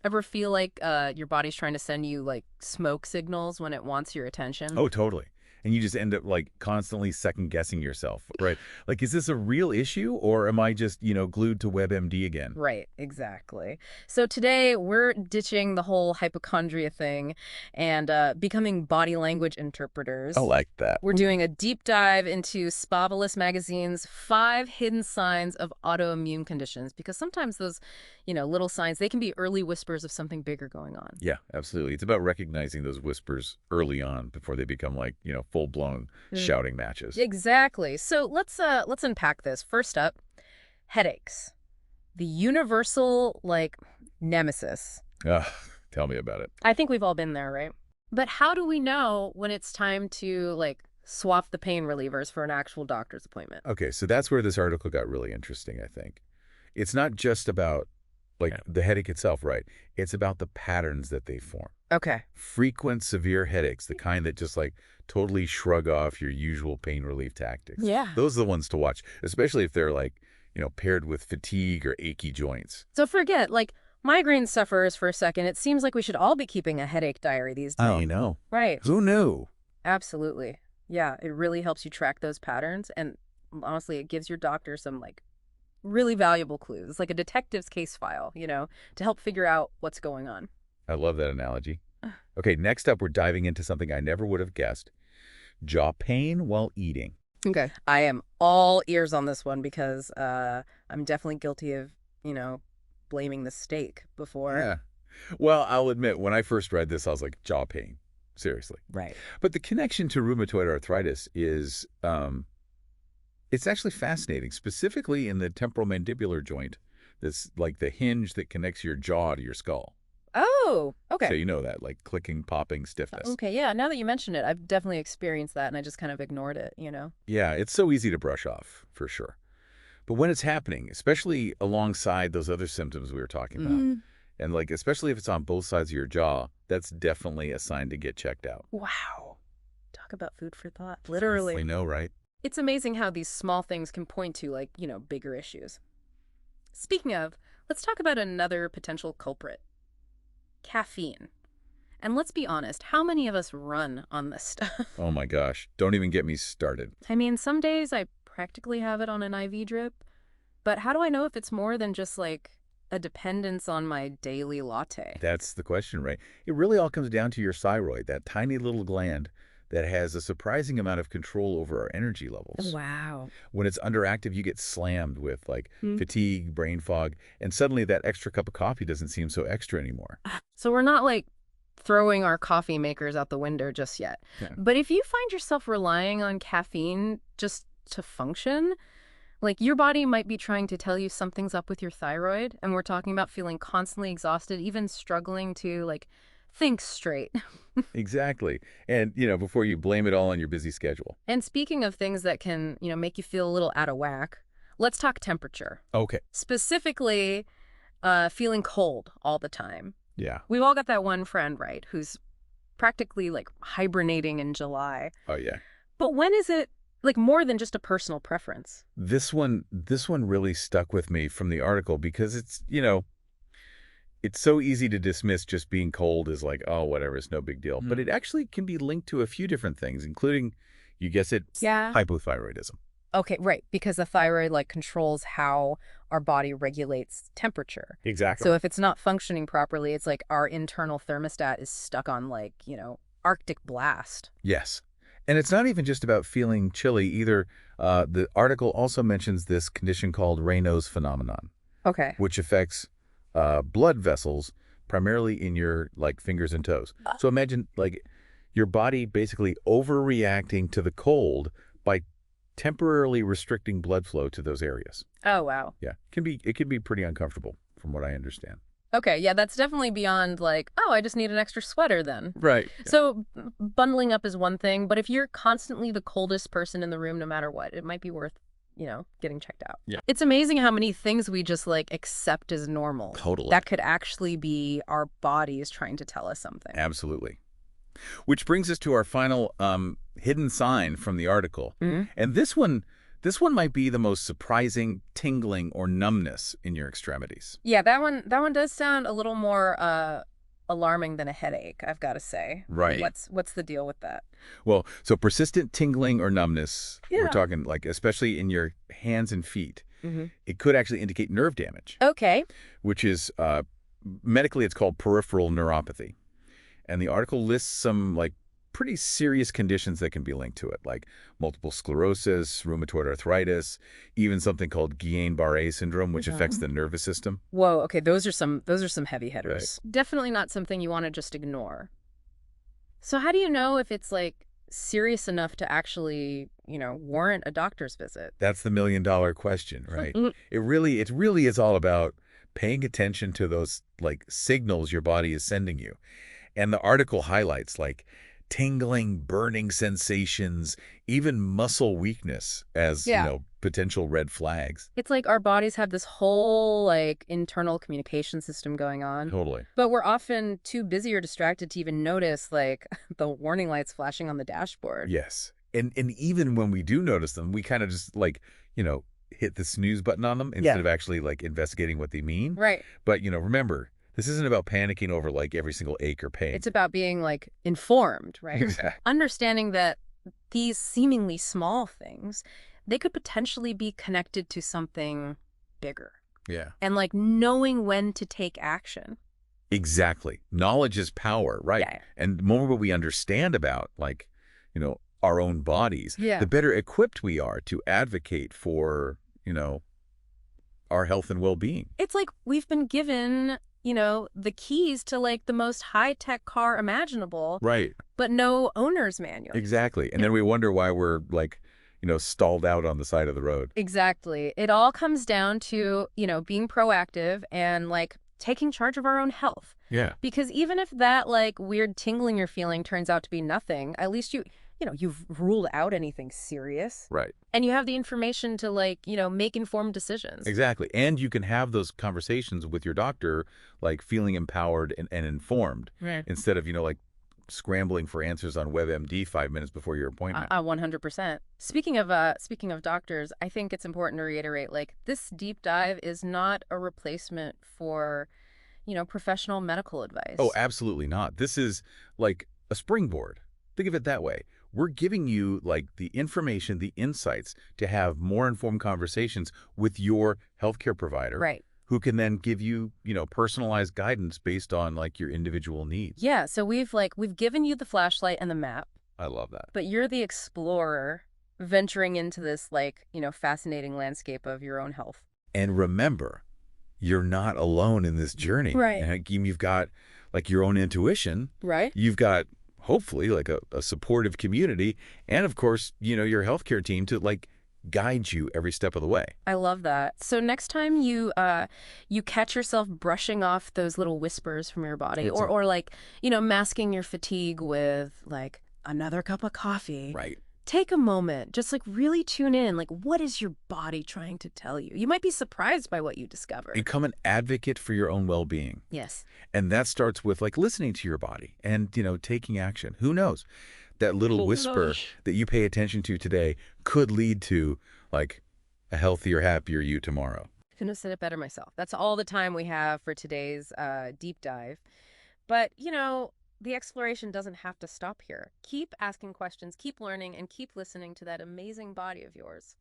Ever feel like your body's trying to send you like smoke signals when it wants your attention? Oh, totally. And you just end up like constantly second guessing yourself, right? Like, is this a real issue or am I just, glued to WebMD again? Right, exactly. So today we're ditching the whole hypochondria thing and becoming body language I interpreters. like that. We're doing a deep dive into Spavelous magazine's 5 hidden signs of autoimmune conditions because sometimes those, little signs, they can be early whispers of something bigger going on. Yeah, absolutely. It's about recognizing those whispers early on before they become like, full-blown Mm. shouting matches. Exactly. So let's unpack this. First up, headaches. The universal like nemesis. Ugh, tell me about it. I think we've all been there, right? But how do we know when it's time to like swap the pain relievers for an actual doctor's appointment? Okay, so that's where this article got really interesting, I think. It's not just about like the headache itself, right? It's about the patterns that they form. Okay. Frequent severe headaches, the kind that just like totally shrug off your usual pain relief tactics. Yeah. Those are the ones to watch, especially if they're like, paired with fatigue or achy joints. So forget like migraine sufferers for a second. It seems like we should all be keeping a headache diary these days. I know. Right. Who knew? Absolutely. Yeah, it really helps you track those patterns and honestly, it gives your doctor some like really valuable clues. It's like a detective's case file, to help figure out what's going on. I love that analogy. Okay, next up, we're diving into something I never would have guessed. Jaw pain while eating. Okay. I am all ears on this one because I'm definitely guilty of, blaming the steak before. Yeah. Well, I'll admit, when I first read this, I was like, jaw pain. Seriously. Right. But the connection to rheumatoid arthritis is, it's actually fascinating, specifically in the temporomandibular joint. This, like the hinge that connects your jaw to your skull. Oh, So okay. you know that, like clicking, popping, stiffness. Okay, yeah. Now that you mention it, I've definitely experienced that and I just kind of ignored it. Yeah, it's so easy to brush off, for sure. But when it's happening, especially alongside those other symptoms we were talking about, Mm. and like especially if it's on both sides of your jaw, that's definitely a sign to get checked out. Wow. Talk about food for thought. We Literally. know, right? It's amazing how these small things can point to like, bigger issues. Speaking of, let's talk about another potential culprit. Caffeine. And let's be honest, how many of us run on this stuff? Oh my gosh, don't even get me started. I mean, some days I practically have it on an IV drip, but how do I know if it's more than just like a dependence on my daily latte? That's the question, right? It really all comes down to your thyroid, that tiny little gland that has a surprising amount of control over our energy levels. Wow. When it's underactive, you get slammed with like Hmm. fatigue, brain fog, and suddenly that extra cup of coffee doesn't seem so extra anymore. So we're not like throwing our coffee makers out the window just yet. Yeah. But if you find yourself relying on caffeine just to function, like your body might be trying to tell you something's up with your thyroid, and we're talking about feeling constantly exhausted, even struggling to like think straight. Exactly. And, before you blame it all on your busy schedule. And speaking of things that can, make you feel a little out of whack, let's talk temperature. Okay. Specifically, feeling cold all the time. Yeah. We've all got that one friend, right, who's practically like hibernating in July. Oh, yeah. But when is it like more than just a personal preference? This one really stuck with me from the article because it's so easy to dismiss just being cold as like, oh, whatever, it's no big deal. But it actually can be linked to a few different things, including, you guess it, Yeah. hypothyroidism. Okay, right, because the thyroid like controls how our body regulates temperature. Exactly. So if it's not functioning properly, it's like our internal thermostat is stuck on like, Arctic blast. Yes. And it's not even just about feeling chilly either. The article also mentions this condition called Raynaud's phenomenon, Okay. which affects blood vessels primarily in your like fingers and toes. So imagine like your body basically overreacting to the cold by temporarily restricting blood flow to those areas. Oh, wow. Yeah, it can be pretty uncomfortable from what I understand. Okay, yeah, that's definitely beyond like, oh, I just need an extra sweater then. Right. So bundling up is one thing, but if you're constantly the coldest person in the room, no matter what, it might be worth, getting checked out. Yeah. It's amazing how many things we just like accept as normal. Totally. That could actually be our bodies trying to tell us something. Absolutely. Which brings us to our final hidden sign from the article. Mhm. And this one This one might be the most surprising tingling or numbness in your extremities. Yeah, that one does sound a little more alarming than a headache, I've got to say. Right. What's the deal with that? Well, so persistent tingling or numbness, we're Yeah. talking like especially in your hands and feet, Hmm. it could actually indicate nerve damage, Okay. which is medically it's called peripheral neuropathy. And the article lists some like pretty serious conditions that can be linked to it, like multiple sclerosis, rheumatoid arthritis, even something called Guillain-Barré syndrome, which affects the nervous system. Whoa, okay, those are some heavy Right. hitters. Definitely not something you want to just ignore. So how do you know if it's like serious enough to actually, warrant a doctor's visit? That's the million-dollar question, right? Mm. It really is all about paying attention to those like signals your body is sending you. And the article highlights like tingling, burning sensations, even muscle weakness as, Yeah. potential red flags. It's like our bodies have this whole like internal communication system going on, Totally. but we're often too busy or distracted to even notice like the warning lights flashing on the dashboard. Yes. And even when we do notice them, we kind of just like, hit the snooze button on them instead Yeah. of actually like investigating what they mean. Right. But, remember, this isn't about panicking over like every single ache or pain. It's about being like informed, right? Exactly. Understanding that these seemingly small things, they could potentially be connected to something bigger. Yeah. And like knowing when to take action. Exactly. Knowledge is power, right? Yeah. And the more we understand about like, our own bodies, Yeah. the better equipped we are to advocate for, our health and well-being. It's like we've been given, the keys to like the most high-tech car imaginable, Right. but no owner's manual. Exactly. And then we wonder why we're like, stalled out on the side of the road. Exactly. It all comes down to, being proactive and like taking charge of our own health. Yeah. Because even if that like weird tingling you're feeling turns out to be nothing, at least you've ruled out anything serious Right. and you have the information to like, make informed decisions. Exactly. And you can have those conversations with your doctor, like feeling empowered and informed Right. instead of, like scrambling for answers on WebMD 5 minutes before your appointment. 100%. Speaking of doctors, I think it's important to reiterate like this deep dive is not a replacement for, professional medical advice. Oh, absolutely not. This is like a springboard. Think of it that way. We're giving you like the information, the insights to have more informed conversations with your healthcare provider. Right. Who can then give you, personalized guidance based on like your individual needs. Yeah, so we've given you the flashlight and the map, I love that. but you're the explorer venturing into this like, fascinating landscape of your own health. And remember, you're not alone in this journey. Right. And you've got like your own intuition. Right? You've got hopefully like a supportive community. And of course, your healthcare team to like guide you every step of the way. I love that. So next time you catch yourself brushing off those little whispers from your body It's or like, masking your fatigue with like another cup of coffee. Right. Take a moment, just like really tune in. Like, what is your body trying to tell you? You might be surprised by what you discover. Become an advocate for your own well-being. Yes. And that starts with like listening to your body and, taking action. Who knows? That little whisper that you pay attention to today could lead to like a healthier, happier you tomorrow. Couldn't have said it better myself. That's all the time we have for today's deep dive. But, the exploration doesn't have to stop here. Keep asking questions, keep learning, and keep listening to that amazing body of yours.